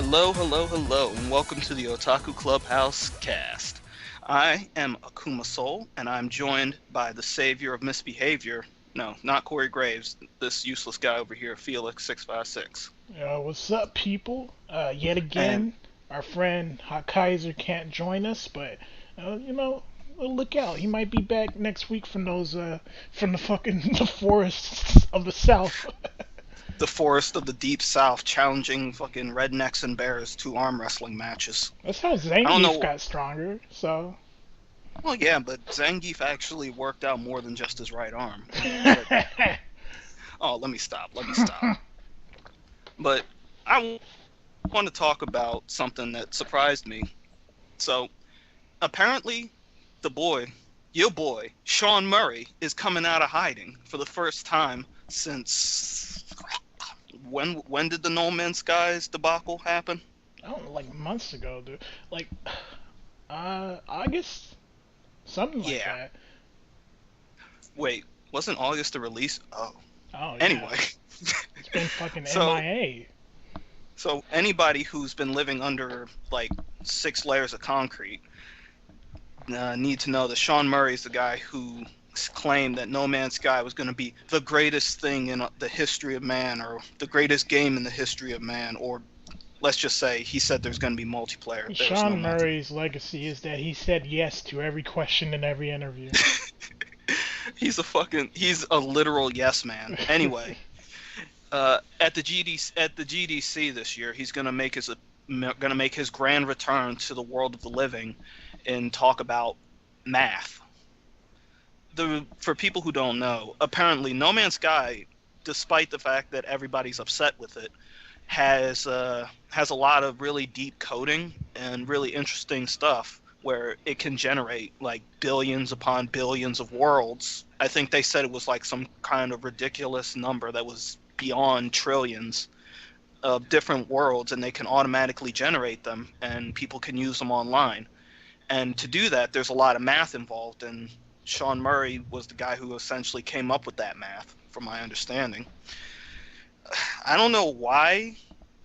Hello, hello, hello, and welcome to the Otaku Clubhouse cast. I am Akuma Soul, and I'm joined by the savior of misbehavior. No, not Corey Graves, this useless guy over here, Felix656. What's up, people? Yet And again, our friend Hot Kaiser can't join us, but uh, you know, look out. He might be back next week from from the fucking the forests of the south. the forest of the deep south challenging fucking rednecks and bears to arm wrestling matches. That's how I don't Zangief know. got stronger. So, Well, yeah, but Zangief actually worked out more than just his right arm. But, oh, let me stop. But I want to talk about something that surprised me. So, apparently, your boy, Sean Murray, is coming out of hiding for the first time since when did the No Man's Skies debacle happen? I don't know, like months ago, dude. Like, August, something like Yeah. that. Wait, wasn't August the release? Oh. Oh yeah, Anyway. it's been fucking so MIA. so anybody who's been living under like 6 layers of concrete need to know that Sean Murray is the guy who claimed that No Man's Sky was going to be the greatest thing in the history of man, or the greatest game in the history of man, or let's just say he said there's going to be multiplayer. There was no Sean multiplayer. Murray's legacy is that he said yes to every question in every interview. He's a literal yes man. Anyway, at the GDC this year, he's going to make his grand return to the world of the living and talk about math. For people who don't know, apparently No Man's Sky, despite the fact that everybody's upset with it, has a lot of really deep coding and really interesting stuff where it can generate like billions upon billions of worlds. I think they said it was like some kind of ridiculous number that was beyond trillions of different worlds, and they can automatically generate them and people can use them online. And to do that, there's a lot of math involved, and Sean Murray was the guy who essentially came up with that math, from my understanding. I don't know why.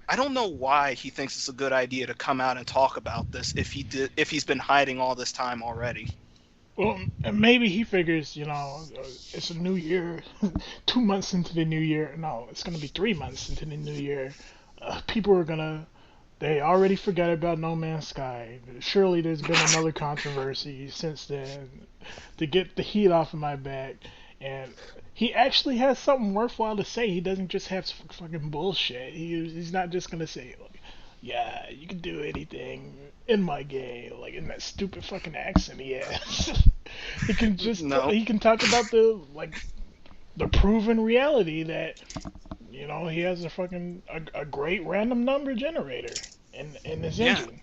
I don't know why he thinks it's a good idea to come out and talk about this if he's been hiding all this time already. Well, maybe he figures, it's a new year, 2 months into the new year. No, it's gonna be 3 months into the new year. People are gonna, they already forgot about No Man's Sky. Surely there's been another controversy since then to get the heat off of my back. And he actually has something worthwhile to say. He doesn't just have fucking bullshit. He's not just gonna say, like, yeah, you can do anything in my game, like in that stupid fucking accent he has. He can just No. he can talk about the proven reality that he has a great random number generator in his Yeah. engine.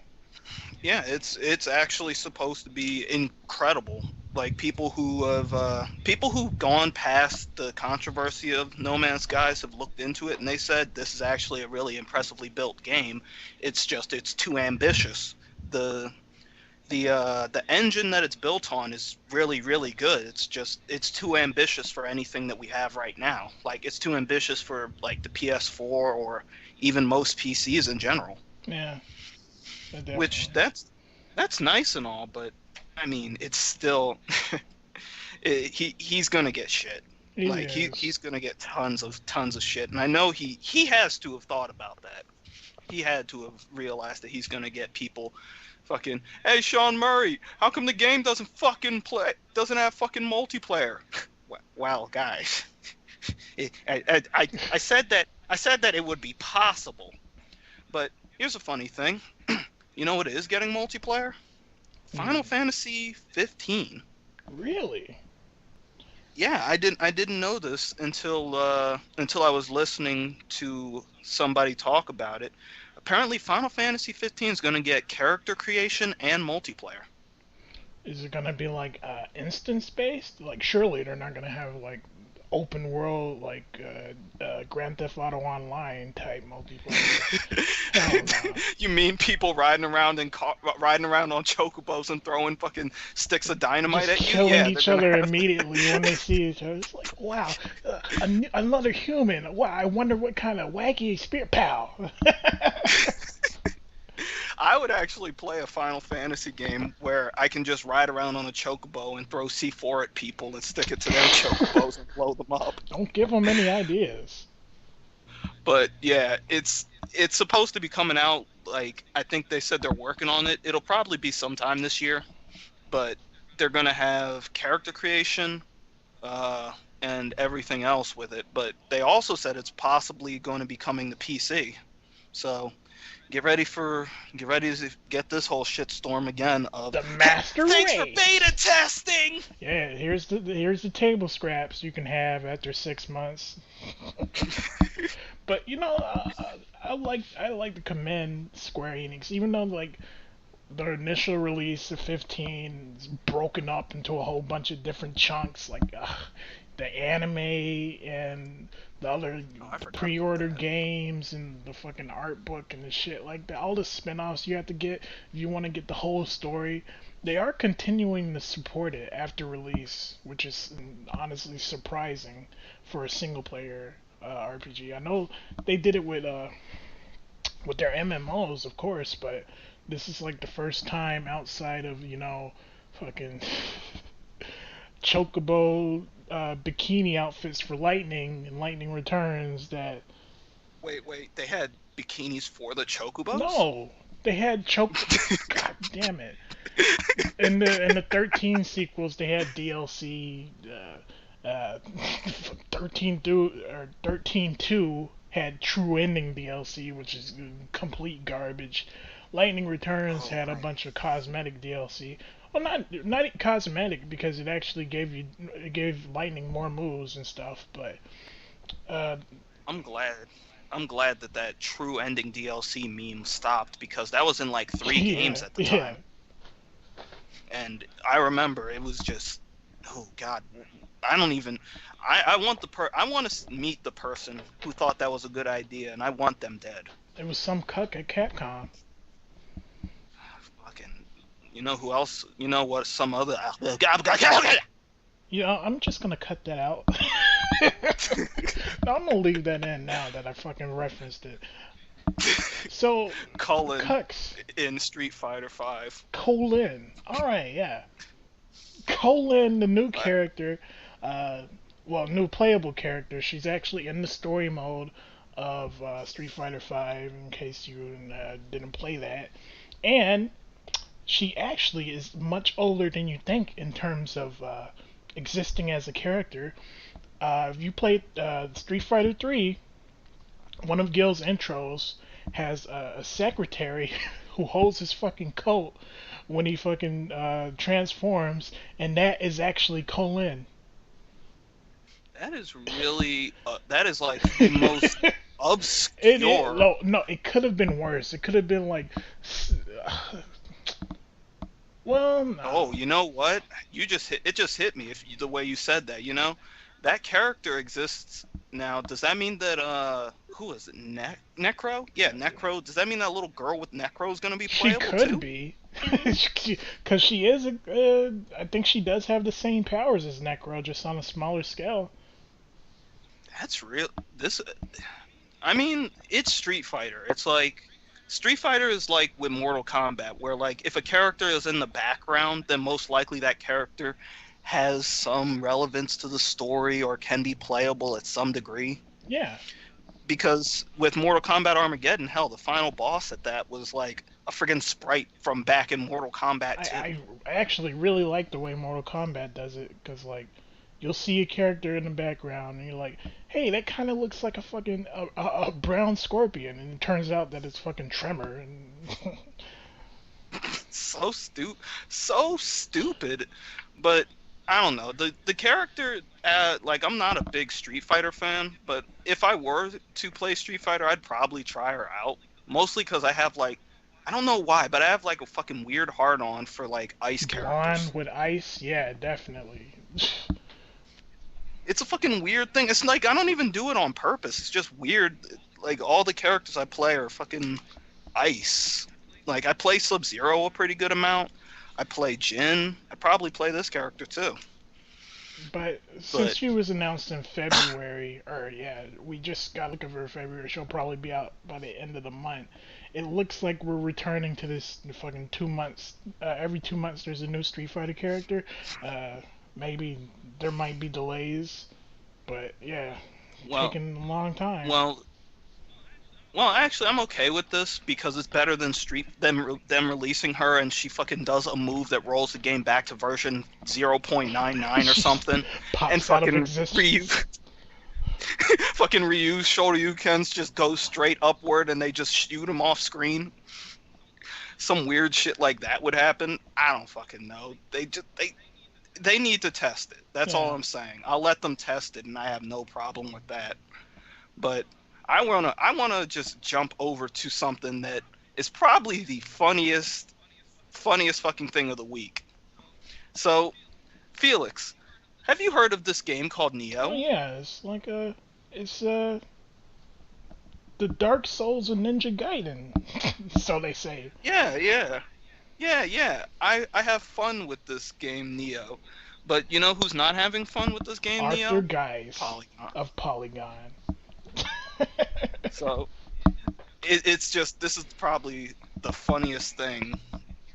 Yeah, it's actually supposed to be incredible. Like people who've gone past the controversy of No Man's Skies have looked into it and they said this is actually a really impressively built game. It's too ambitious. The engine that it's built on is really really good. It's too ambitious for anything that we have right now. Like it's too ambitious for like the PS4 or even most PCs in general. Yeah, Which definitely. that's nice and all, but I mean, it's still he's gonna get shit. He Like is. he's gonna get tons of shit, and I know he has to have thought about that. He had to have realized that he's gonna get people fucking. Hey, Sean Murray, how come the game doesn't have fucking multiplayer? Well, guys, I said that it would be possible, but here's a funny thing. You know what is getting multiplayer? Final Mm, Fantasy 15. really? Yeah, I didn't know this until I was listening to somebody talk about it. Apparently, Final Fantasy 15 is going to get character creation and multiplayer. Is it gonna be like instance based? Like surely they're not gonna have like open world like Grand Theft Auto Online type multiplayer. Hell no. You mean people riding around on chocobos and throwing fucking sticks of dynamite Just at you? killing Yeah, they're each gonna other have. immediately when they see each other. It's like, wow, another human. Wow, I wonder what kind of wacky spirit pow. I would actually play a Final Fantasy game where I can just ride around on a chocobo and throw C4 at people and stick it to their chocobos and blow them up. Don't give them any ideas. But yeah, it's supposed to be coming out. Like, I think they said they're working on it. It'll probably be sometime this year, but they're gonna have character creation, and everything else with it. But they also said it's possibly going to be coming to PC. So get ready to get this whole shitstorm again of The master thanks race. for beta testing. Yeah, here's the table scraps you can have after 6 months. But you know, I like to commend Square Enix, even though like their initial release of 15 is broken up into a whole bunch of different chunks, like the anime and the other pre-order games and the fucking art book and the shit like that. All the spin-offs you have to get if you want to get the whole story. They are continuing to support it after release, which is honestly surprising for a single-player RPG. I know they did it with their MMOs, of course, but this is like the first time outside of, you know, fucking chocobo bikini outfits for Lightning and Lightning Returns that. Wait, they had bikinis for the chocobos? No, they had God damn it! In the 13 sequels, they had DLC. 13-2 had True Ending DLC, which is complete garbage. Lightning Returns had a bunch of cosmetic DLC. Well, not cosmetic because it actually gave Lightning more moves and stuff. But I'm glad that True Ending DLC meme stopped, because that was in like 3 games at the time. And I remember it was just, oh god, I don't even. I want to meet the person who thought that was a good idea, and I want them dead. It was some cuck at Capcom. Fucking, you know who else? You know what? Some other. You know, I'm just gonna cut that out. I'm gonna leave that in now that I fucking referenced it. So, Kolin cucks in Street Fighter V. Kolin. All right, yeah. Kolin, the new character. New playable character. She's actually in the story mode of Street Fighter V, in case you didn't play that. And she actually is much older than you think in terms of existing as a character. If you played Street Fighter 3, one of Gil's intros has a secretary who holds his fucking coat when he fucking transforms, and that is actually Kolin. That is really, that is like the most obscure. No, it could have been worse. It could have been like, well, no. Oh, you know what? It just hit me the way you said that. You know, that character exists now. Does that mean that who is it? Necro? Yeah, Necro. Does that mean that little girl with Necro is gonna be playable too? She could be, because she is I think she does have the same powers as Necro, just on a smaller scale. That's real. I mean, it's Street Fighter. It's like Street Fighter is like with Mortal Kombat, where like if a character is in the background, then most likely that character has some relevance to the story or can be playable at some degree. Yeah. Because with Mortal Kombat Armageddon, hell, the final boss at that was like a friggin' sprite from back in Mortal Kombat 2. I actually really like the way Mortal Kombat does it, because like you'll see a character in the background and you're like, hey, that kind of looks like a fucking a brown scorpion, and it turns out that it's fucking Tremor. And so stupid. But I don't know, the character. Like, I'm not a big Street Fighter fan, but if I were to play Street Fighter, I'd probably try her out. Mostly because I have like, I don't know why, but I have like a fucking weird hard-on for like ice characters. Blonde with ice, yeah, definitely. It's a fucking weird thing. It's like I don't even do it on purpose. It's just weird. Like, all the characters I play are fucking ice. Like, I play Sub-Zero a pretty good amount. I play Jin. I'd probably play this character too. But since she was announced in February, we just got looking for February. She'll probably be out by the end of the month. it looks like we're returning to this fucking 2 months. Every 2 months there's a new Street Fighter character. Uh, Maybe there might be delays, but yeah, Well, taking a long time. well, well. Actually, I'm okay with this because it's better than them releasing her and she fucking does a move that rolls the game back to version 0.99 or She just something, and pops out of fucking Ryu, existence. fucking Ryu's Shoryukens just go straight upward and they just shoot him off screen. Some weird shit like that would happen. I don't fucking know. They need to test it. That's all Yeah. I'm saying. I'll let them test it, and I have no problem with that. But I wanna just jump over to something that is probably the funniest fucking thing of the week. So, Felix, have you heard of this game called Oh Neo? yeah, it's like it's the Dark Souls of Ninja Gaiden, so they say. Yeah, yeah, yeah. I have fun with this game Neo, but you know who's not having fun with this game Arthur Neo? Geist Polygon. of Polygon. So it's just this is probably the funniest thing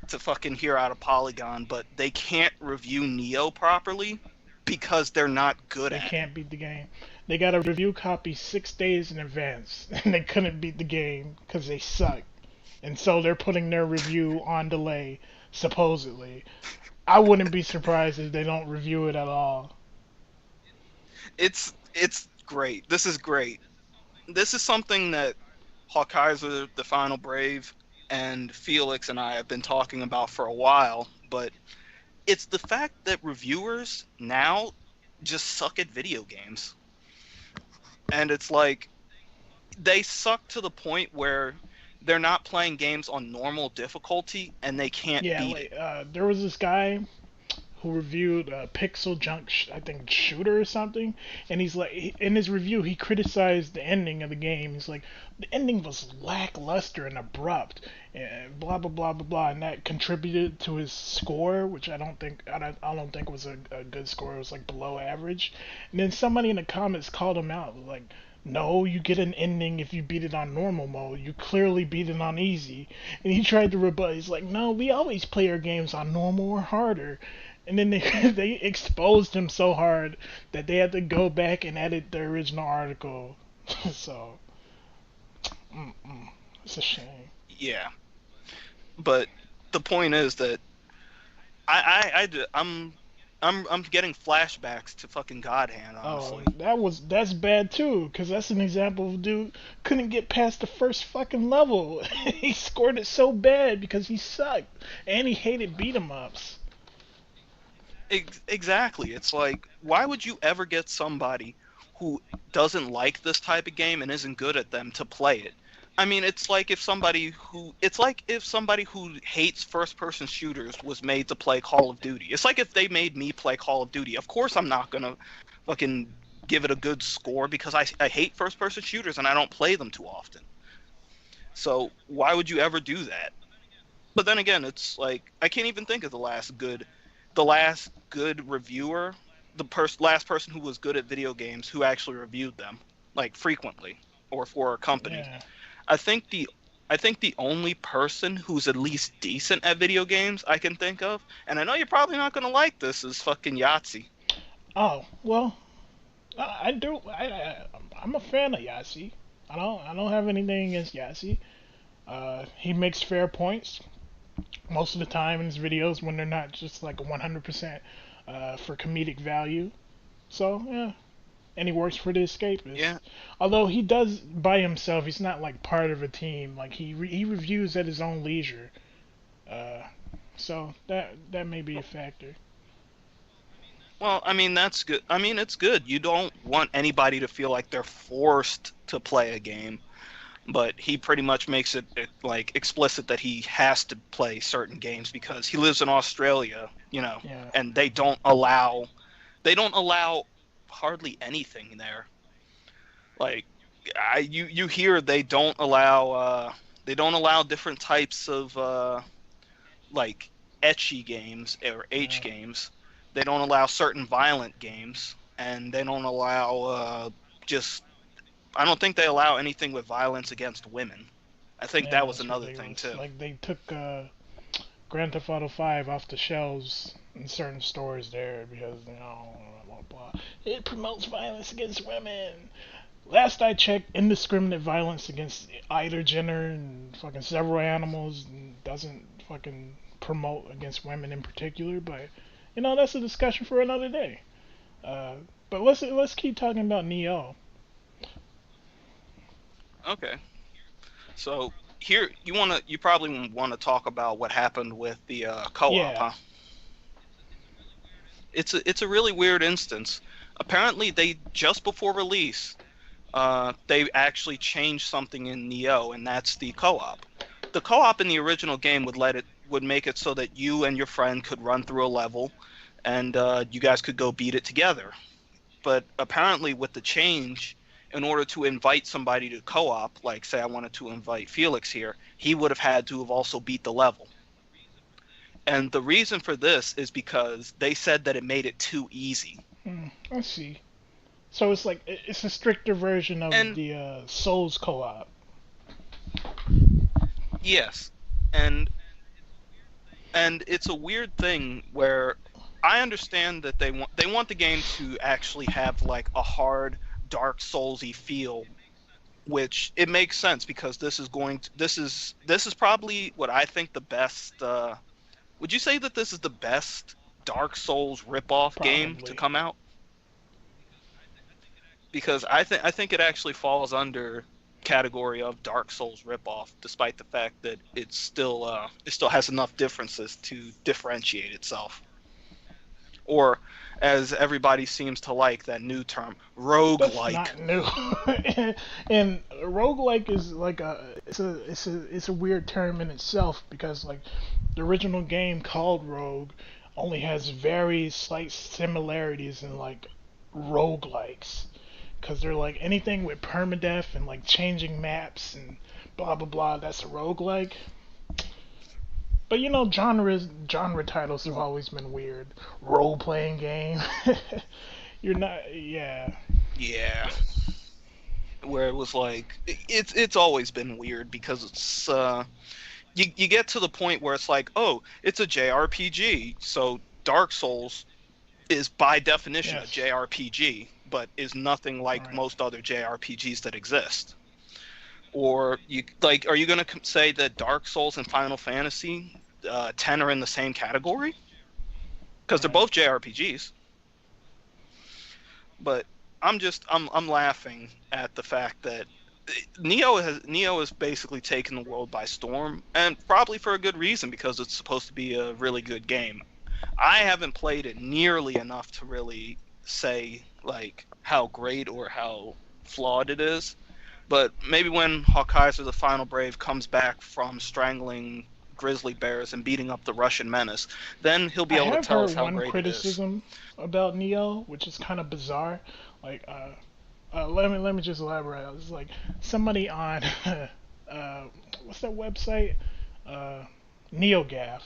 to fucking hear out of Polygon, but they can't review Neo properly because they're not good They at it. can't beat the game. They got a review copy 6 days in advance, and they couldn't beat the game because they suck. And so they're putting their review on delay, supposedly. I wouldn't be surprised if they don't review it at all. It's great. This is great. This is something that Hawkeyes, the Final Brave, and Felix and I have been talking about for a while, but it's the fact that reviewers now just suck at video games. And it's like they suck to the point where they're not playing games on normal difficulty and they can't Yeah, beat it. like there was this guy who reviewed Pixel Junk, I think Shooter or something, and he's like, in his review, he criticized the ending of the game. He's like, the ending was lackluster and abrupt, and blah blah blah blah blah, and that contributed to his score, which I don't think was a good score. It was like below average. And then somebody in the comments called him out, like. No, you get an ending if you beat it on normal mode. You clearly beat it on easy. And he tried to rebut. He's like, no, we always play our games on normal or harder. And then they they exposed him so hard that they had to go back and edit the original article. So, it's a shame. Yeah. But the point is that I'm getting flashbacks to fucking God Hand, Oh, honestly. that's bad too, cause that's an example of a dude couldn't get past the first fucking level. He scored it so bad because he sucked and he hated beat 'em ups. Exactly. It's like, why would you ever get somebody who doesn't like this type of game and isn't good at them to play it? I mean, it's like if somebody who hates first-person shooters was made to play Call of Duty. It's like if they made me play Call of Duty. Of course, I'm not gonna fucking give it a good score because I hate first-person shooters and I don't play them too often. So why would you ever do that? But then again, it's like I can't even think of the last good reviewer, last person who was good at video games who actually reviewed them like frequently or for a company. Yeah. I think the I think the only person who's at least decent at video games I can think of, and I know you're probably not gonna like this, is fucking Yahtzee. Oh well, I do. I'm a fan of Yasi. I don't have anything against Yasi. He makes fair points most of the time in his videos when they're not just like 100% for comedic value. So yeah, and he works for the escapist. Yeah. Although he does by himself, he's not like part of a team. Like he reviews at his own leisure. Uh, so that may be a factor. Well, I mean that's good. I mean it's good. You don't want anybody to feel like they're forced to play a game, but he pretty much makes it like explicit that he has to play certain games because he lives in Australia, Yeah. and they don't allow hardly anything there. Like you hear they don't allow different types of like etchy games or H Yeah. games. They don't allow certain violent games, and they don't allow just. I don't think they allow anything with violence against women. I think Yeah, that was it's another thing ridiculous. too. Like they took Grand Theft Auto 5 off the shelves in certain stores there because blah blah blah. It promotes violence against women. Last I checked, indiscriminate violence against either gender and fucking several animals doesn't fucking promote against women in particular. But that's a discussion for another day. Uh, but let's keep talking about Neo. Okay. So here you probably want to talk about what happened with the co-op, Yeah, huh? It's a really weird instance. Apparently, they just before release, they actually changed something in Neo, and that's the co-op. The co-op in the original game would make it so that you and your friend could run through a level, and you guys could go beat it together. But apparently, with the change, in order to invite somebody to co-op, like say I wanted to invite Felix here, he would have had to have also beat the level. And the reason for this is because they said that it made it too easy. I see. So it's like it's a stricter version of And the Souls co-op. yes, and it's a weird thing where I understand that they want the game to actually have like a hard Dark Soulsy feel, which it makes sense because this is probably what I think the best. Would you say that this is the best Dark Souls ripoff game to Probably. come out? Because I think it actually falls under category of Dark Souls ripoff, despite the fact that it still has enough differences to differentiate itself. Or, as everybody seems to like that new term, That's roguelike. not new. And roguelike is like it's a weird term in itself because like the original game called Rogue only has very slight similarities in like roguelikes because they're like anything with permadeath and like changing maps and blah blah blah, that's a roguelike. But genre titles have always been weird. Role playing game. You're not, yeah. Yeah, where it was like it's always been weird because it's you get to the point where it's like, oh, it's a JRPG, so Dark Souls is by definition a Yes. JRPG, but is nothing like Right. most other JRPGs that exist. Or you like, are you going to say that Dark Souls and Final Fantasy 10 are in the same category? Because they're Right. both JRPGs. But I'm laughing at the fact that Neo has basically taken the world by storm, and probably for a good reason because it's supposed to be a really good game. I haven't played it nearly enough to really say like how great or how flawed it is. But maybe when Hawkeyes the Final Brave comes back from strangling grizzly bears and beating up the Russian menace, then he'll be I able to have tell us heard how one great it is. criticism about Neo, which is kind of bizarre. Like, let me just elaborate. It's like somebody on, what's that website? Uh, NeoGaf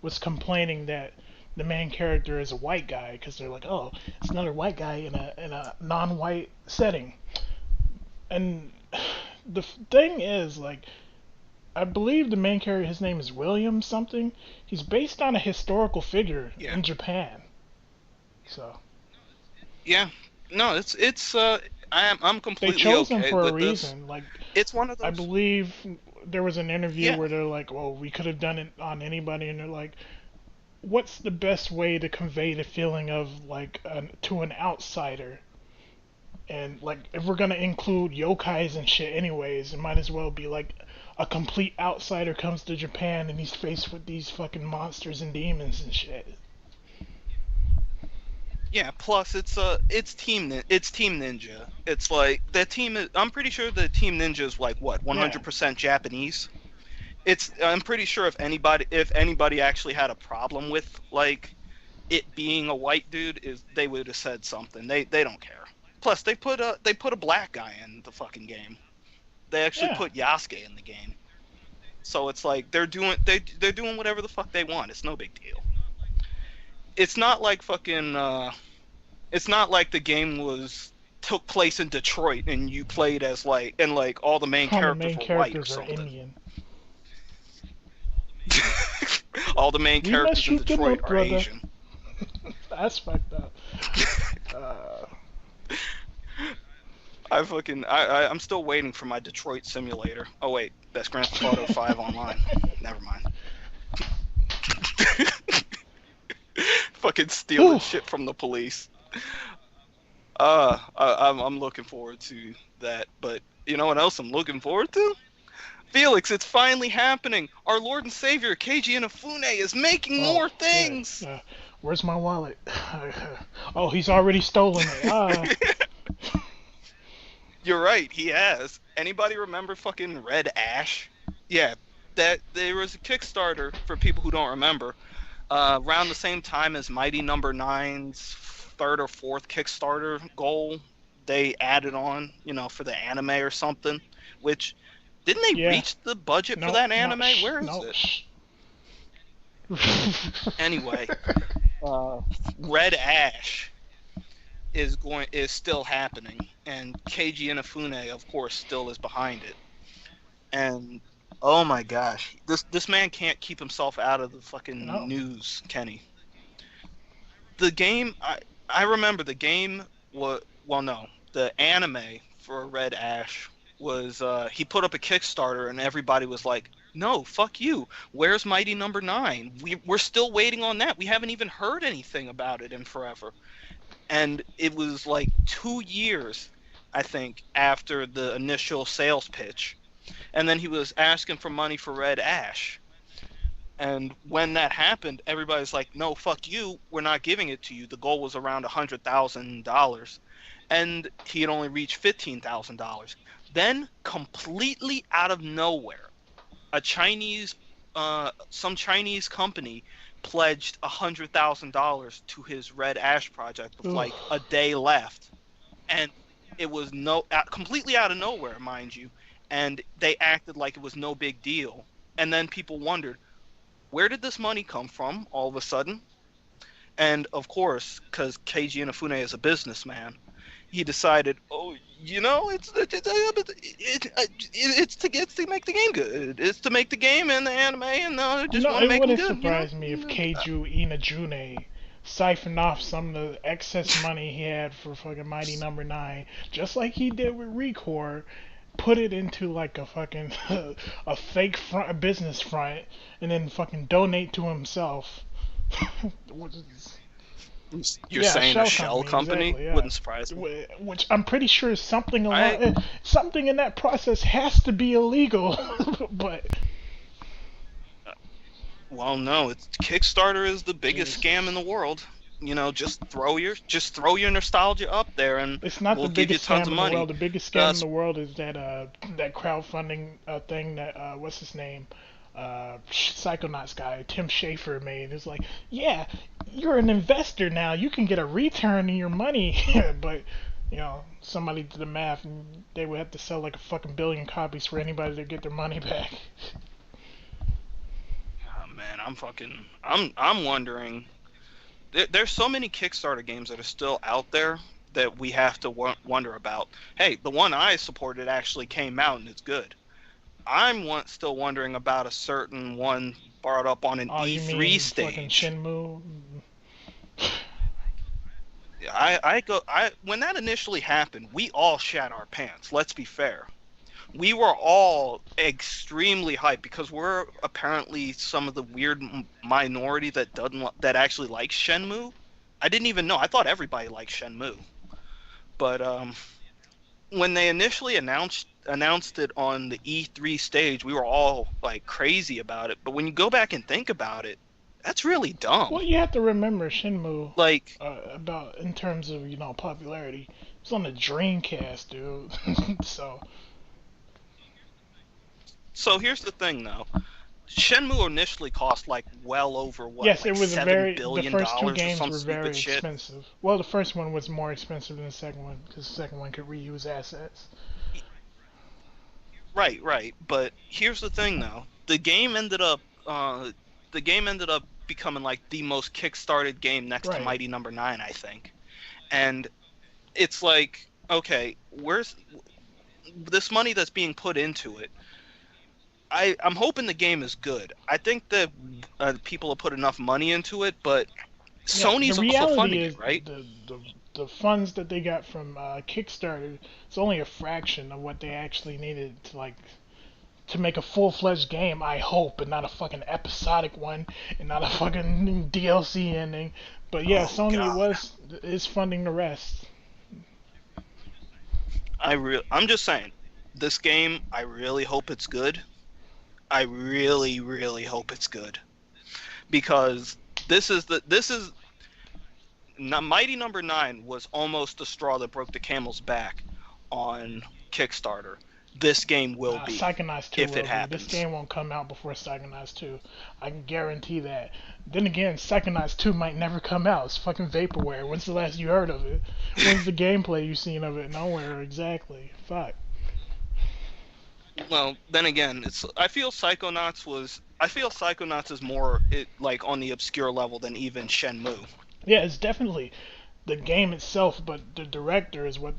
was complaining that the main character is a white guy because they're like, oh, it's another white guy in a non-white setting. And the thing is, like, I believe the main character, his name is William something. He's based on a historical figure Yeah, in Japan. So yeah. No, I'm they completely chose him okay for a with this. reason. Like It's one of I those. believe there was an interview Yeah, where they're like, "Well, we could have done it on anybody," and they're like, "What's the best way to convey the feeling of like to an outsider?" And like, if we're gonna include yokais and shit, anyways, it might as well be like a complete outsider comes to Japan and he's faced with these fucking monsters and demons and shit. yeah. Plus, it's Team Ninja. It's like that team. I'm pretty sure the Team Ninja is like what Yeah, 100% Japanese. I'm pretty sure if anybody actually had a problem with like it being a white dude, is they would have said something. They don't care. Plus, they put a black guy in the fucking game. They actually yeah. put Yasuke in the game. So it's like they're doing whatever the fuck they want. It's no big deal. It's not like fucking it's not like the game was took place in Detroit, and you played as like all the main All the characters main were white or characters are something. Indian. All the main We must characters in shoot them Detroit up, are brother. Asian. That's fucked up. I'm still waiting for my Detroit simulator. Oh wait, that's Grand Theft Auto 5 online. Never mind. Fucking stealing shit from the police. I'm looking forward to that. But you know what else I'm looking forward to? Felix, it's finally happening. Our Lord and Savior Keiji Inafune is making more things. Where's my wallet? Oh, he's already stolen it. You're right, he has. Anybody remember fucking Red Ash? Yeah, that there was a Kickstarter for people who don't remember. Around the same time as Mighty Number 9's third or fourth Kickstarter goal, they added on, for the anime or something. Which, didn't they reach the budget for that anime? Where is it? Anyway, Red Ash is still happening, and Keiji Inafune, of course, still is behind it. And oh my gosh, this man can't keep himself out of the fucking news, Kenny. The game, I remember the game the anime for Red Ash was he put up a Kickstarter and everybody was like, no, fuck you. Where's Mighty Number 9? We're still waiting on that. We haven't even heard anything about it in forever. And it was like 2 years, I think, after the initial sales pitch. And then he was asking for money for Red Ash. And when that happened, everybody's like, no, fuck you. We're not giving it to you. The goal was around $100,000. And he had only reached $15,000. Then, completely out of nowhere, some Chinese company pledged $100,000 to his Red Ash project with like a day left, and it was completely out of nowhere, mind you, and they acted like it was no big deal. And then people wondered, where did this money come from all of a sudden? And of course, because Keiji Inafune is a businessman, he decided, it's to make the game good. It's to make the game and the anime, and just want to make it good. It wouldn't surprise me if Keiji Inafune siphoned off some of the excess money he had for fucking Mighty Number 9, just like he did with Recore, put it into like a fucking a fake business front, and then fucking donate to himself. You're saying a shell company? Exactly, wouldn't surprise me. Which I'm pretty sure is something in that process has to be illegal, but. Well, no, Kickstarter is the biggest scam in the world. Just throw your nostalgia up there, and we'll give you tons of money. The biggest scam in the world is that crowdfunding thing that what's his name, Psychonauts guy, Tim Schafer made. It's like, yeah, you're an investor now. You can get a return on your money, but somebody did the math, and they would have to sell like a fucking billion copies for anybody to get their money back. Man, I'm wondering. There's so many Kickstarter games that are still out there that we have to wonder about. Hey, the one I supported actually came out and it's good. I'm still wondering about a certain one brought up on an E3 stage. Fucking Shenmue. When that initially happened, we all shat our pants. Let's be fair. We were all extremely hyped because we're apparently some of the weird minority that actually likes Shenmue. I didn't even know. I thought everybody liked Shenmue. But when they initially announced it on the E3 stage, we were all like crazy about it. But when you go back and think about it, that's really dumb. Well, you have to remember Shenmue, about in terms of popularity. It's on the Dreamcast, dude. So here's the thing, though. Shenmue initially cost well over Yes, it was $7 billion. The first two games were very expensive. Well, the first one was more expensive than the second one because the second one could reuse assets. Right. But here's the thing, though. The game ended up becoming the most kickstarted game next to Mighty Number 9, I think. And it's like okay, where's this money that's being put into it? I'm hoping the game is good. I think that people have put enough money into it, but Yeah, the Sony's also reality funding it, is right? the funds that they got from Kickstarter is only a fraction of what they actually needed to to make a full-fledged game. I hope, and not a fucking episodic one, and not a fucking DLC ending. But yeah, Oh Sony God, is funding the rest. I'm just saying, this game. I really hope it's good. I really, really hope it's good because this is Mighty Number Nine was almost the straw that broke the camel's back on Kickstarter. This game will be Psychonauts 2 if it will be. This happens. game won't come out before Psychonauts 2. I can guarantee that. Then again, Psychonauts 2 might never come out. It's fucking vaporware. When's the last you heard of it? When's the gameplay you seen of it? Nowhere exactly. Fuck. Well, then again, it's I feel Psychonauts is more like on the obscure level than even Shenmue. Yeah, it's definitely the game itself, but the director is what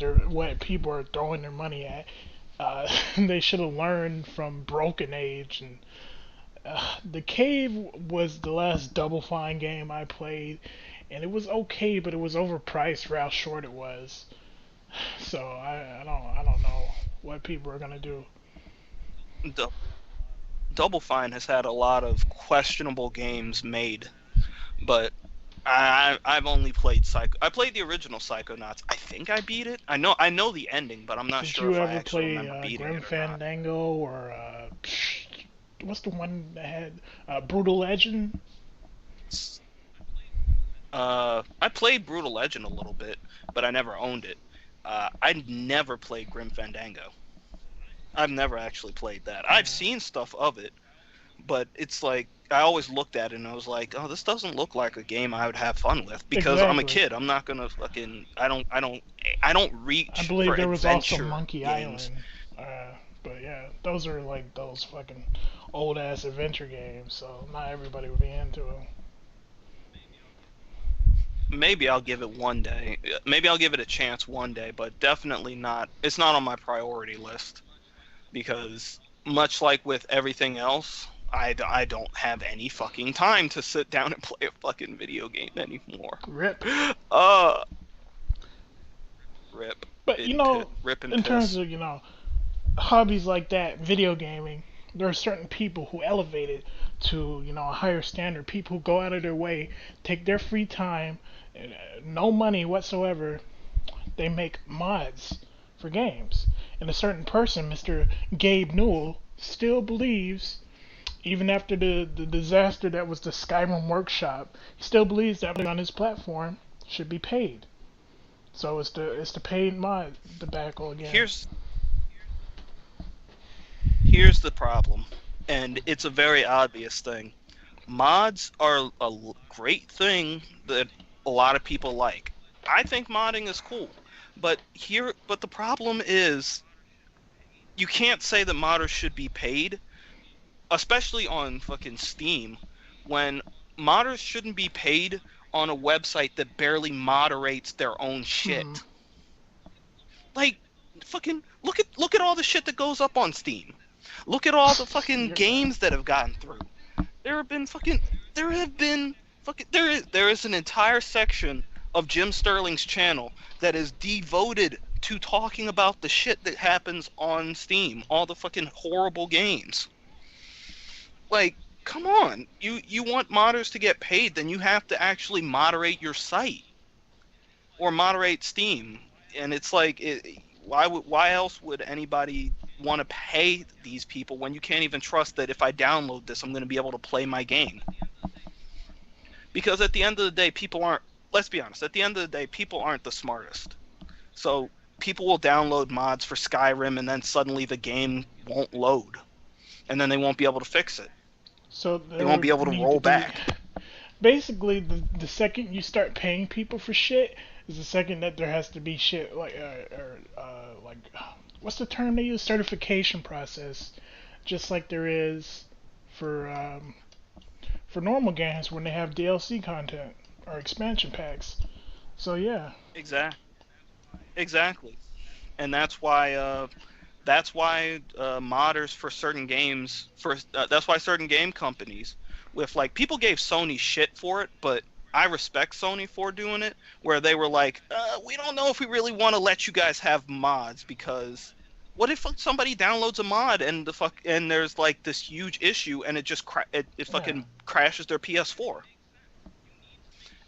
people are throwing their money at. They should have learned from Broken Age, and the Cave was the last Double Fine game I played, and it was okay, but it was overpriced for how short it was. So I don't know what people are gonna do. Du- Double Fine has had a lot of questionable games made, but I've only played I played the original Psychonauts. I think I beat it. I know the ending, but I'm not Did sure you if I ever actually play remember beating Grim it or not. Fandango or what's the one that had Brutal Legend? I played Brutal Legend a little bit, but I never owned it. I never played Grim Fandango. I've never actually played that. I've Uh, seen stuff of it, but it's like I always looked at it and I was like, oh, this doesn't look like a game I would have fun with because I'm a exactly. kid. I'm not gonna fucking. I don't I reach believe for there was also adventure Monkey games. Island. But yeah, those are like those fucking old ass adventure games, so not everybody would be into them. Maybe I'll give it one day. Maybe I'll give it a chance one day, but definitely not. It's not on my priority list because much like with everything else, I don't have any fucking time to sit down and play a fucking video game anymore. Rip. Uh, rip But in pit, rip and in terms piss. of hobbies like that, video gaming, there are certain people who elevate it to a higher standard. People who go out of their way, take their free time, no money whatsoever. They make mods for games, and a certain person, Mr. Gabe Newell, still believes, even after the disaster that was the Skyrim workshop, he still believes that on his platform should be paid. So it's the paid mod debacle again. Here's here's the problem, and it's a very obvious thing. Mods are a great thing that a lot of people like. I think modding is cool, but the problem is you can't say that modders should be paid, especially on fucking Steam, when modders shouldn't be paid on a website that barely moderates their own Hmm. shit. Like, fucking look at all the shit that goes up on Steam. Look at all the fucking You're right. games that have gotten through. There have been fucking there is an entire section of Jim Sterling's channel that is devoted to talking about the shit that happens on Steam, all the fucking horrible games. Like, come on. You want modders to get paid, then you have to actually moderate your site or moderate Steam. And it's like why else would anybody want to pay these people when you can't even trust that if I download this I'm going to be able to play my game? Because at the end of the day, people aren't. Let's be honest. At the end of the day, people aren't the smartest. So people will download mods for Skyrim, and then suddenly the game won't load, and then they won't be able to fix it. So They won't there be able to need to roll be back. basically the second you start paying people for shit is the second that there has to be shit like what's the term they use, certification process, just like there is for for normal games when they have DLC content or expansion packs. So yeah, Exactly. Exactly. and that's why modders for certain games that's why certain game companies with like people gave Sony shit for it, but I respect Sony for doing it, where they were like, we don't know if we really want to let you guys have mods, because what if somebody downloads a mod and there's like this huge issue and it just fucking crashes their PS4?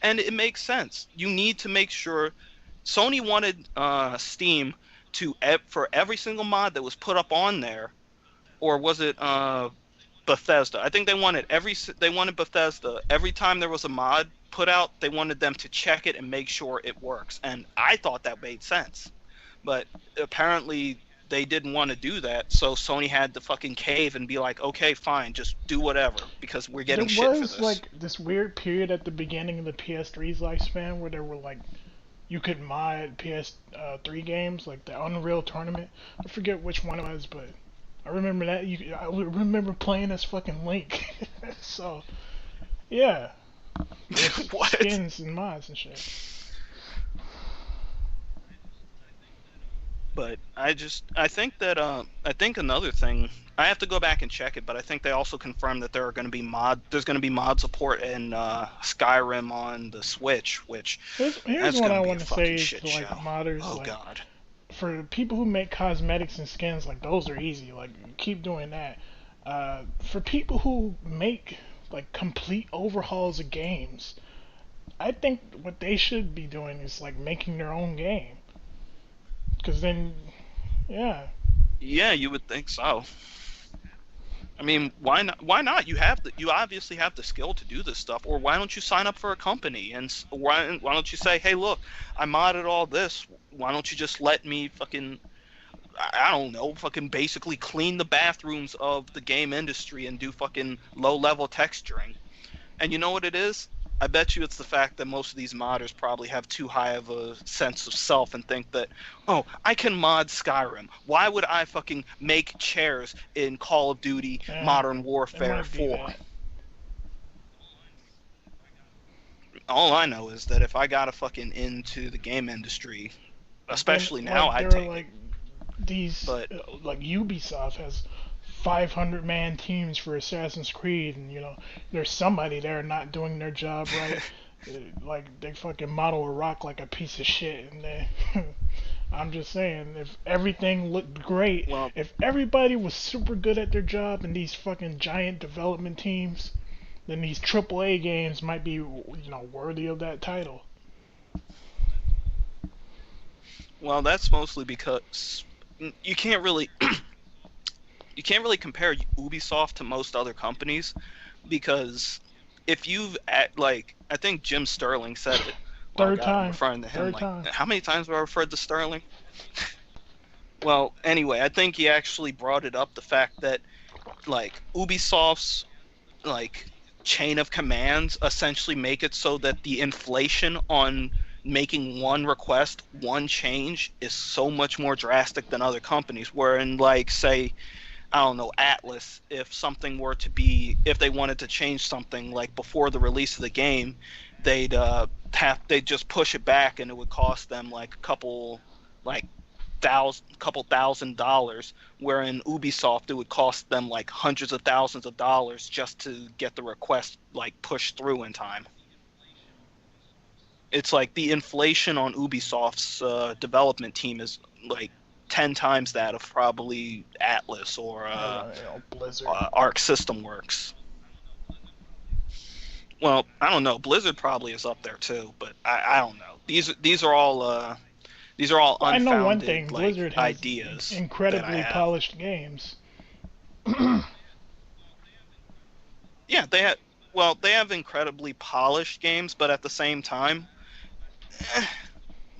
And it makes sense. You need to make sure. Sony wanted Steam to for every single mod that was put up on there, or was it Bethesda? I think they wanted Bethesda every time there was a mod put out. They wanted them to check it and make sure it works, and I thought that made sense. But apparently they didn't want to do that, so Sony had to fucking cave and be like, okay, fine, just do whatever, because we're getting shit for this. There was like this weird period at the beginning of the PS3's lifespan where there were like, you could mod PS3 games, like the Unreal Tournament. I forget which one it was, but I remember that. I remember playing as fucking Link. So, yeah. What? Skins and mods and shit. But I think another thing, I have to go back and check it, but I think they also confirmed that there's going to be mod support in Skyrim on the Switch, which here's what I want to say to like show. modders. Oh like, god. For people who make cosmetics and skins, like those are easy. Like keep doing that. For people who make like complete overhauls of games, I think what they should be doing is like making their own game. Because then, yeah. Yeah, you would think so. I mean, why not? Why not? You obviously have the skill to do this stuff. Or why don't you sign up for a company and why don't you say, hey, look, I modded all this. Why don't you just let me fucking, I don't know, fucking basically clean the bathrooms of the game industry and do fucking low-level texturing. And you know what it is? I bet you it's the fact that most of these modders probably have too high of a sense of self and think that, oh, I can mod Skyrim. Why would I fucking make chairs in Call of Duty Modern Warfare 4? All I know is that if I got a fucking into the game industry, especially now, I'd take like these, like Ubisoft has 500-man teams for Assassin's Creed, and you know there's somebody there not doing their job right. Like they fucking model a rock like a piece of shit, and they I'm just saying, if everything looked great, if everybody was super good at their job in these fucking giant development teams, then these AAA games might be, worthy of that title. Well, that's mostly because you can't really compare Ubisoft to most other companies, because if you've I think Jim Sterling said it. Third time. I'm referring to him. Time. How many times have I referred to Sterling? Well, anyway, I think he actually brought it up, the fact that Ubisoft's chain of commands essentially make it so that the inflation on making one request, one change, is so much more drastic than other companies. Where in say, I don't know, Atlas, if they wanted to change something before the release of the game, they'd just push it back, and it would cost them a couple $1,000, where in Ubisoft it would cost them hundreds of thousands of dollars just to get the request pushed through in time. It's the inflation on Ubisoft's development team is 10 times that of probably Atlas or Blizzard. Arc System Works. Well, I don't know. Blizzard probably is up there too, but I don't know. These are all unfounded I know one thing. Blizzard has ideas. Incredibly polished games. Yeah, they have incredibly polished games, but at the same time,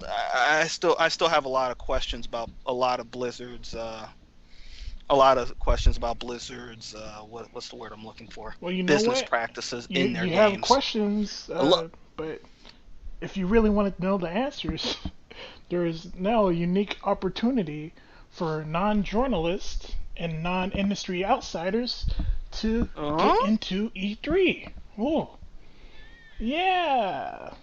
I still have a lot of questions about a lot of Blizzard's what's the word I'm looking for? Well, you know business practices in their games. You have questions, but if you really want to know the answers, there is now a unique opportunity for non-journalists and non-industry outsiders to get into E3. Oh, yeah.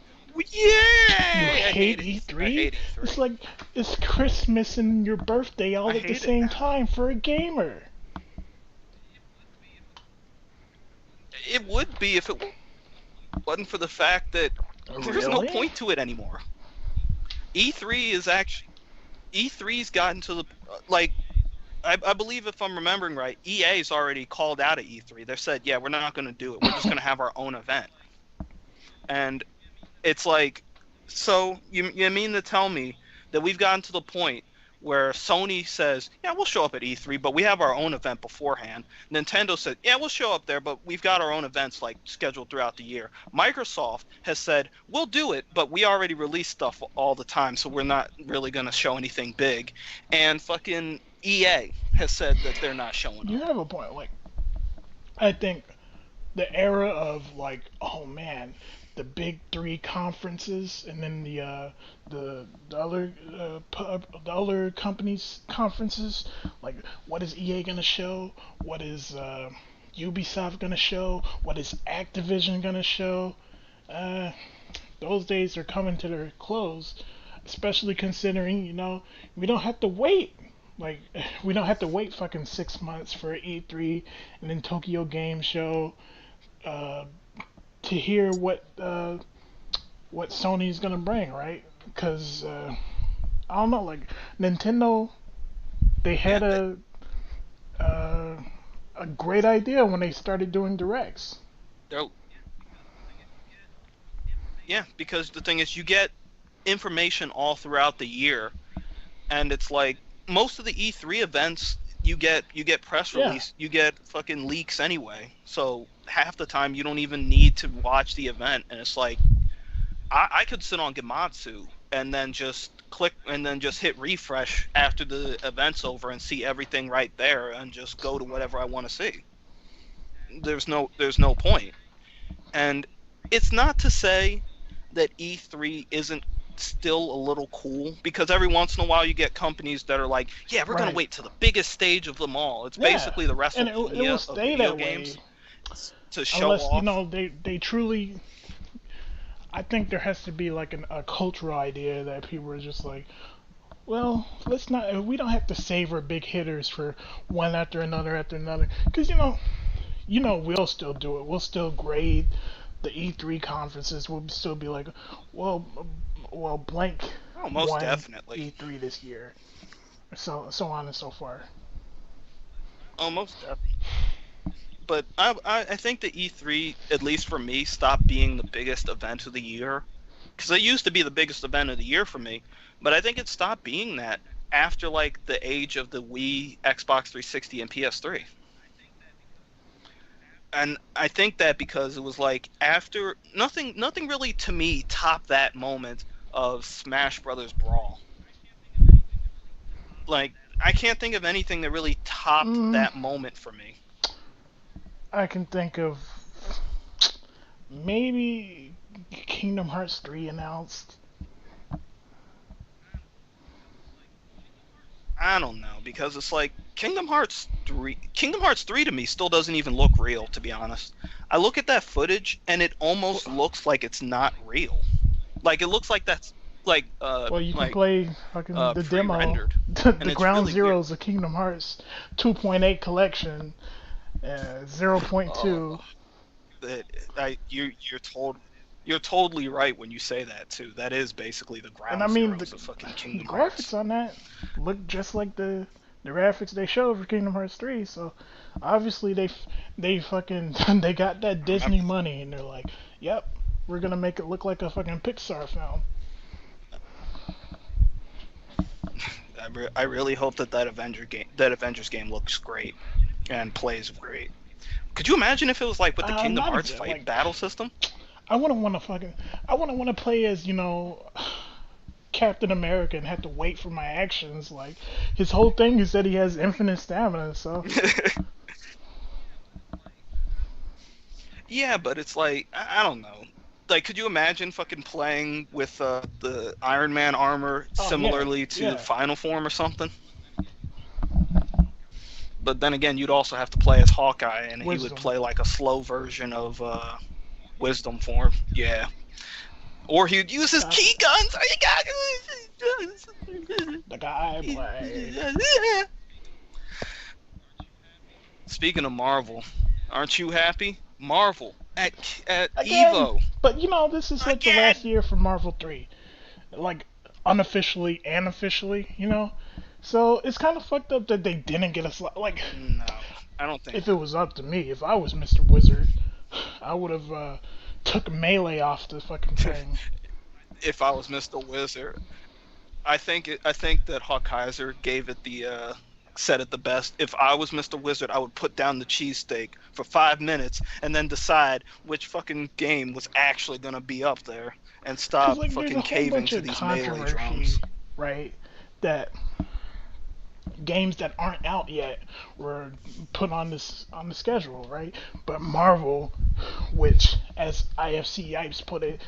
Yeah, hate E3. I hate E3. It's like it's Christmas and your birthday all at the same time for a gamer. It would be if it wasn't for the fact that there's no point to it anymore. E3's gotten to the like. I believe if I'm remembering right, EA's already called out at E3. They've said, yeah, we're not going to do it. We're just going to have our own event. And it's like, so you mean to tell me that we've gotten to the point where Sony says, yeah, we'll show up at E3, but we have our own event beforehand. Nintendo said, yeah, we'll show up there, but we've got our own events like scheduled throughout the year. Microsoft has said, we'll do it, but we already release stuff all the time, so we're not really going to show anything big. And fucking EA has said that they're not showing up. You have a point. Like, I think the era of like, oh man, the big three conferences, and then the other companies' conferences. Like, what is EA gonna show? What is Ubisoft gonna show? What is Activision gonna show? Those days are coming to their close, especially considering, you know, we don't have to wait. Like, we don't have to wait fucking 6 months for E3 and then Tokyo Game Show to hear what Sony's gonna bring, right? Because I don't know, like Nintendo, they had a great idea when they started doing directs. Yeah, because the thing is, you get information all throughout the year, and it's like most of the E3 events, you get press release, you get fucking leaks anyway. So half the time you don't even need to watch the event, and it's like I could sit on Gematsu and then just click and then just hit refresh after the event's over and see everything right there and just go to whatever I want to see. There's no point. And it's not to say that E3 isn't still a little cool, because every once in a while you get companies that are like, yeah, we're gonna wait to the biggest stage of them all. It's basically the WrestleMania of video games to show off. You know, they truly. I think there has to be like a cultural idea that people are just like, well, let's not. We don't have to savor big hitters for one after another, because you know, we'll still do it. We'll still grade the E3 conferences. We'll still be like, well, blank most won definitely E3 this year, so on and so forth. Oh, most definitely. But I think the E3, at least for me, stopped being the biggest event of the year, because it used to be the biggest event of the year for me. But I think it stopped being that after like the age of the Wii, Xbox 360, and PS3. And I think that because it was like after nothing really to me topped that moment of Smash Brothers Brawl. Like, I can't think of anything that really topped that moment for me. I can think of maybe Kingdom Hearts 3 announced. I don't know, because it's like Kingdom Hearts 3 to me still doesn't even look real, to be honest. I look at that footage and it almost looks like it's not real. Like, it looks like that's like well, you can play fucking the demo, the Ground really Zeroes of Kingdom Hearts 2.8 collection, 0.2. You're totally right when you say that too. That is basically the Ground Zeroes of fucking Kingdom Hearts. Graphics on that look just like the graphics they showed for Kingdom Hearts 3. So obviously they fucking they got that Disney money and they're like, yep, we're gonna make it look like a fucking Pixar film. I really hope that Avengers game looks great and plays great. Could you imagine if it was like with the Kingdom Hearts fight battle system? I wouldn't want to play as, you know, Captain America and have to wait for my actions. Like, his whole thing is that he has infinite stamina, so. Yeah, but it's like, I don't know. Like, could you imagine fucking playing with the Iron Man armor similarly to Final Form or something? But then again, you'd also have to play as Hawkeye, and he would play like a slow version of Wisdom Form. Yeah. Or he'd use his key guns. The guy played. Speaking of Marvel, aren't you happy? Marvel at Again, EVO. But you know, this is like the last year for Marvel 3. Like, unofficially and officially, you know? So, it's kind of fucked up that they didn't get us, like... No, I don't think... If it was up to me, if I was Mr. Wizard, I would have took Melee off the fucking thing. If I was Mr. Wizard. I think that Hawkeiser gave it the... said it the best. If I was Mr. Wizard, I would put down the cheesesteak for 5 minutes and then decide which fucking game was actually gonna be up there and stop like, fucking caving to these melee drones. Right? That games that aren't out yet were put on the schedule, right? But Marvel, which as IFC Yipes put it,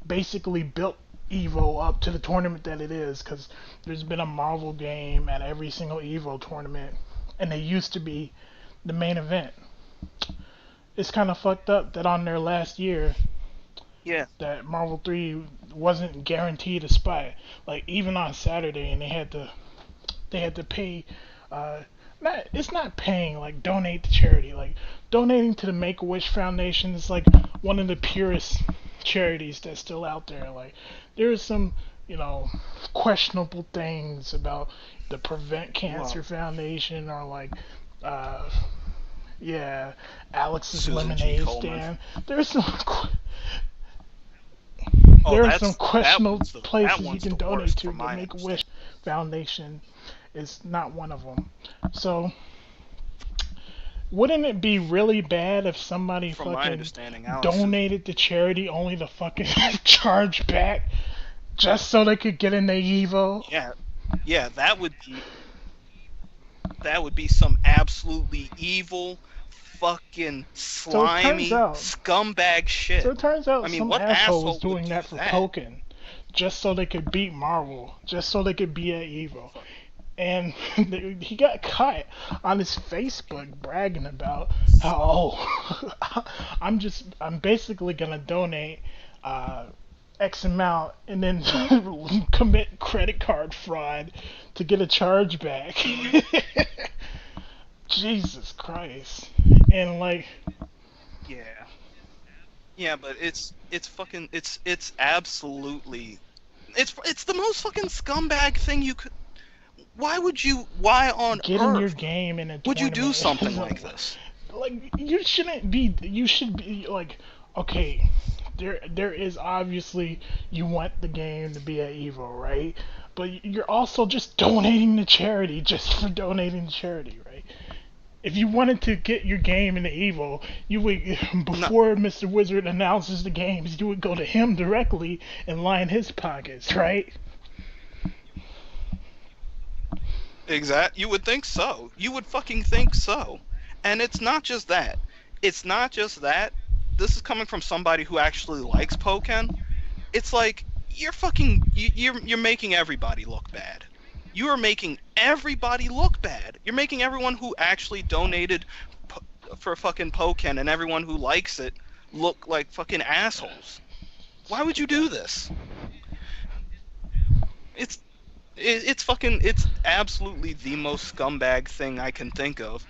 basically built EVO up to the tournament that it is, because there's been a Marvel game at every single EVO tournament, and they used to be the main event. It's kind of fucked up that on their last year, that Marvel 3 wasn't guaranteed a spot. Like, even on Saturday, and they had to pay. It's not paying, like, donate to charity. Like, donating to the Make-A-Wish Foundation is like one of the purest charities that's still out there. Like, there's some, you know, questionable things about the Prevent Cancer Foundation, or like Alex's Susan Lemonade stand. There's some some questionable places you can donate to. The Make-A-Wish Foundation is not one of them. So wouldn't it be really bad if somebody fucking donated to charity only to fucking charge back just so they could get in the EVO? Yeah, that would be some absolutely evil, fucking slimy, scumbag shit. So it turns out some asshole was doing that for Pokken, just so they could beat Marvel, just so they could be at EVO. And he got caught on his Facebook bragging about how, I'm basically gonna donate X amount and then commit credit card fraud to get a chargeback. Jesus Christ. And like, yeah, but it's fucking it's absolutely it's the most fucking scumbag thing you could. Why on get earth in your game in a would you do something like this? Like, you should be like, okay, there is obviously, you want the game to be at EVO, right? But you're also just donating to charity just for donating to charity, right? If you wanted to get your game into EVO, you would, before Mr. Wizard announces the games, you would go to him directly and line his pockets, right? You would think so. You would fucking think so. And it's not just that. This is coming from somebody who actually likes Pokken. It's like, you're making everybody look bad. You are making everybody look bad. You're making everyone who actually donated for fucking Pokken and everyone who likes it look like fucking assholes. Why would you do this? It's absolutely the most scumbag thing I can think of.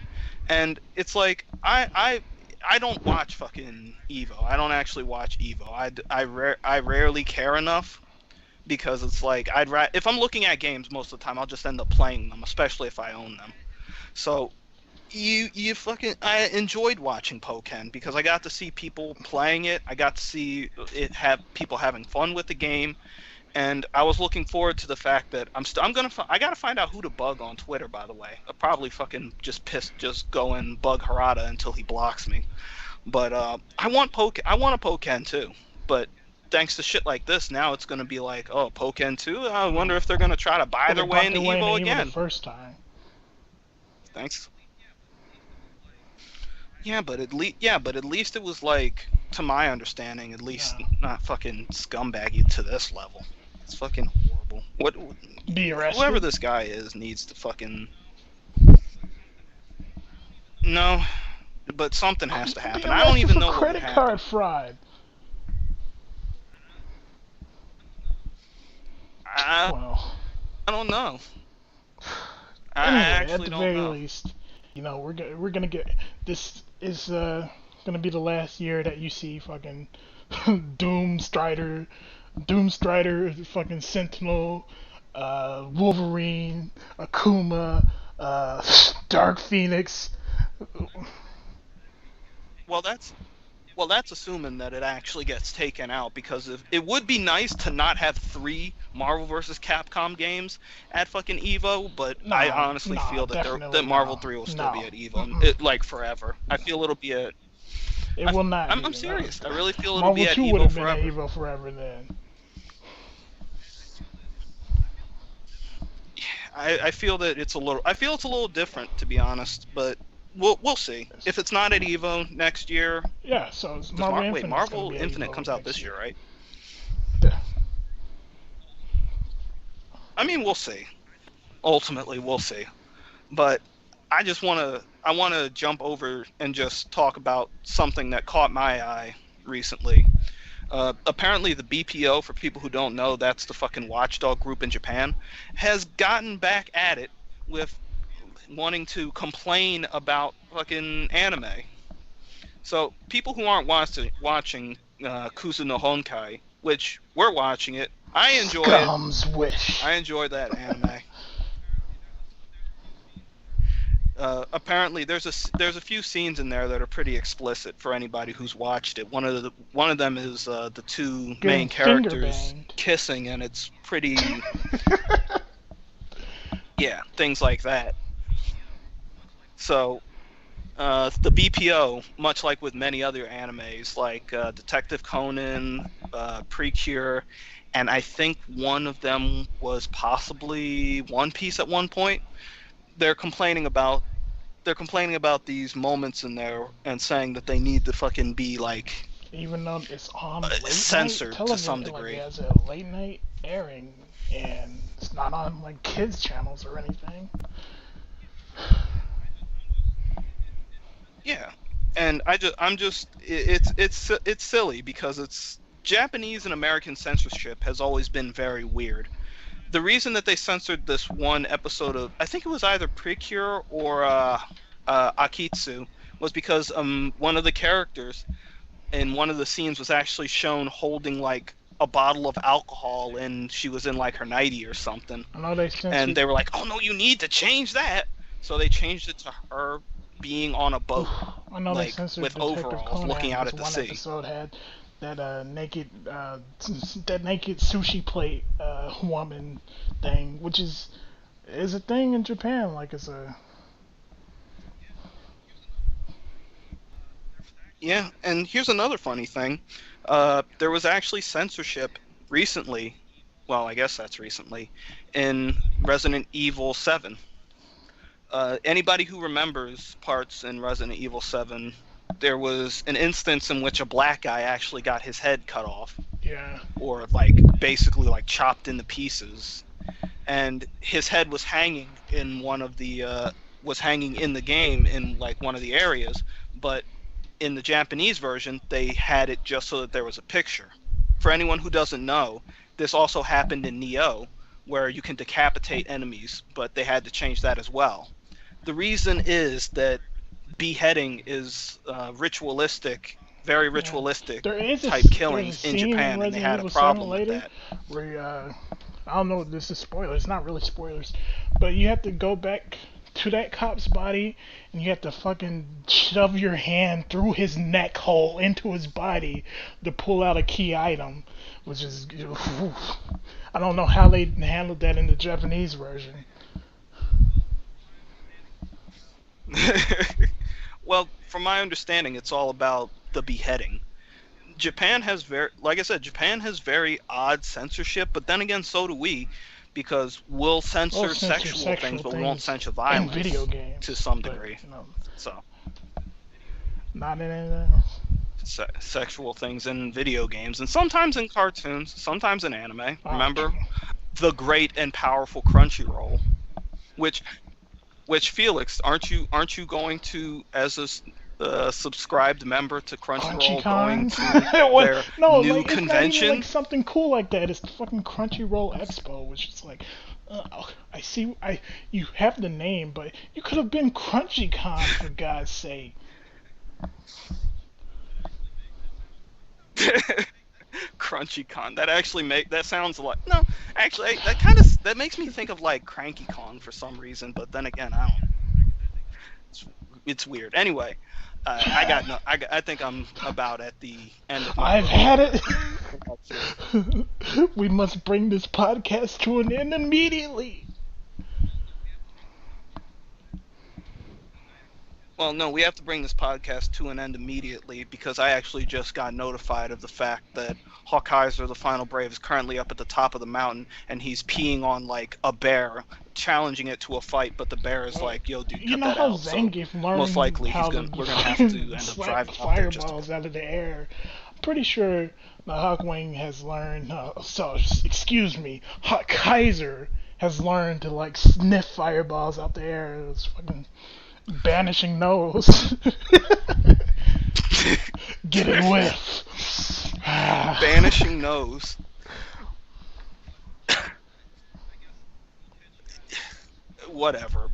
And it's like, I don't watch fucking EVO. I don't actually watch EVO. I rarely care enough, because it's like, if I'm looking at games most of the time, I'll just end up playing them, especially if I own them. So I enjoyed watching Pokken because I got to see people playing it. I got to see people having fun with the game. And I was looking forward to the fact that I gotta find out who to bug on Twitter, by the way. I'll probably fucking just go and bug Harada until he blocks me. But I want a Pokken too. But thanks to shit like this, now it's gonna be like, oh, Pokken 2? I wonder if they're gonna try to buy their way into EVO again. The first time. Thanks. Yeah, but at least it was, like, to my understanding, at least not fucking scumbaggy to this level. It's fucking horrible. Be arrested? Whoever this guy is needs to fucking... No, but something has to happen. I don't even know what would happen. Credit card fraud. Well, I don't know. I anyway, actually at the don't very know. least, we're gonna get this is gonna be the last year that you see fucking Doomstrider, fucking Sentinel, Wolverine, Akuma, Dark Phoenix. Well, that's assuming that it actually gets taken out, because it would be nice to not have 3 Marvel vs. Capcom games at fucking EVO, but I honestly feel that Marvel 3 will still be at EVO, like forever. I feel it'll be at. It will not. I'm serious. I really feel it'll Marvel be at 2 EVO would have been forever. at EVO forever then. I feel that it's a little different, to be honest, but we'll see. If it's not at EVO next year. Yeah, so it's Marvel Infinite comes out this year, right? Yeah. I mean, we'll see. Ultimately, we'll see. But I want to jump over and just talk about something that caught my eye recently. Apparently, the BPO, for people who don't know, that's the fucking watchdog group in Japan, has gotten back at it with wanting to complain about fucking anime. So, people who aren't watching Kuzu no Honkai, which we're watching it, I enjoy Scum's Wish. I enjoy that anime. Apparently, there's a few scenes in there that are pretty explicit for anybody who's watched it. One of them is the 2 main characters kissing, and it's pretty. Yeah, things like that. So, the BPO, much like with many other animes, like Detective Conan, Precure, and I think one of them was possibly One Piece at one point. They're complaining about these moments in there and saying that they need to fucking be like, even though it's on censored to some degree. Like, it has a late night airing and it's not on like kids channels or anything. Yeah, and it's silly, because it's Japanese and American censorship has always been very weird. The reason that they censored this one episode of, I think it was either Precure or Akitsu, was because one of the characters in one of the scenes was actually shown holding like a bottle of alcohol, and she was in like her nightie or something. I know they censored. And they were like, "Oh no, you need to change that." So they changed it to her being on a boat, I know like they censored with Detective overalls, Conan. looking out at the one sea. Episode had that naked sushi plate woman thing, which is a thing in Japan. Like, it's a. Yeah, and here's another funny thing. There was actually censorship recently, well, I guess that's recently, in Resident Evil 7. Anybody who remembers parts in Resident Evil 7, there was an instance in which a black guy actually got his head cut off. Yeah. Or, like, basically, like, chopped into pieces. And his head was hanging in in the game in, like, one of the areas, but in the Japanese version, they had it just so that there was a picture. For anyone who doesn't know, this also happened in Nioh, where you can decapitate enemies, but they had to change that as well. The reason is that beheading is ritualistic, very ritualistic type killings in Japan, and they had a problem with that. Where, I don't know if this is spoilers, it's not really spoilers, but you have to go back to that cop's body, and you have to fucking shove your hand through his neck hole into his body to pull out a key item, which is, I don't know how they handled that in the Japanese version. Well, from my understanding, it's all about the beheading. Japan has very odd censorship, but then again, so do we. Because we'll censor sexual things, but we won't censor violence in video games, to some degree. So, not in anything else. Sexual things in video games, and sometimes in cartoons, sometimes in anime. Remember the great and powerful Crunchyroll, which Felix, aren't you going to, as subscribed member to Crunchyroll going CrunchyCon? to What? their No, new like it's not even convention. like something cool like that. It's the fucking Crunchyroll Expo, which is like, I see, you have the name, but you could have been CrunchyCon for God's sake. CrunchyCon. That sounds like that makes me think of like CrankyCon for some reason, but then again, I don't. It's weird. Anyway, I think I'm about at the end of my. I've had it. We must bring this podcast to an end immediately. Well, no, we have to bring this podcast to an end immediately because I actually just got notified of the fact that Hawkeyes, the Final Brave, is currently up at the top of the mountain and he's peeing on like a bear, challenging it to a fight, but the bear is like, "Yo, dude, cut that out." Zangief learned most likely how we're gonna have to end up slap driving up there just fireballs out of the air. I'm pretty sure the Hawkwing has learned. Excuse me, Hawkeyes has learned to like sniff fireballs out the air. It's fucking. Banishing nose. Get a whiff. Banishing nose. Whatever.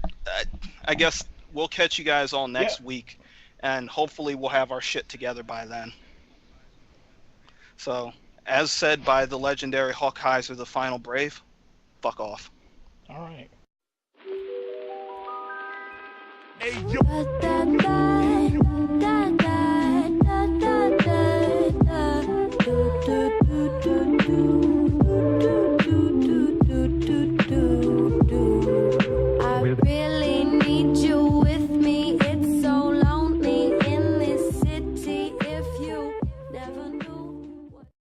I guess we'll catch you guys all next week, and hopefully we'll have our shit together by then. So, as said by the legendary Hawkeyes, the Final Brave, fuck off. All right. Hey, yo.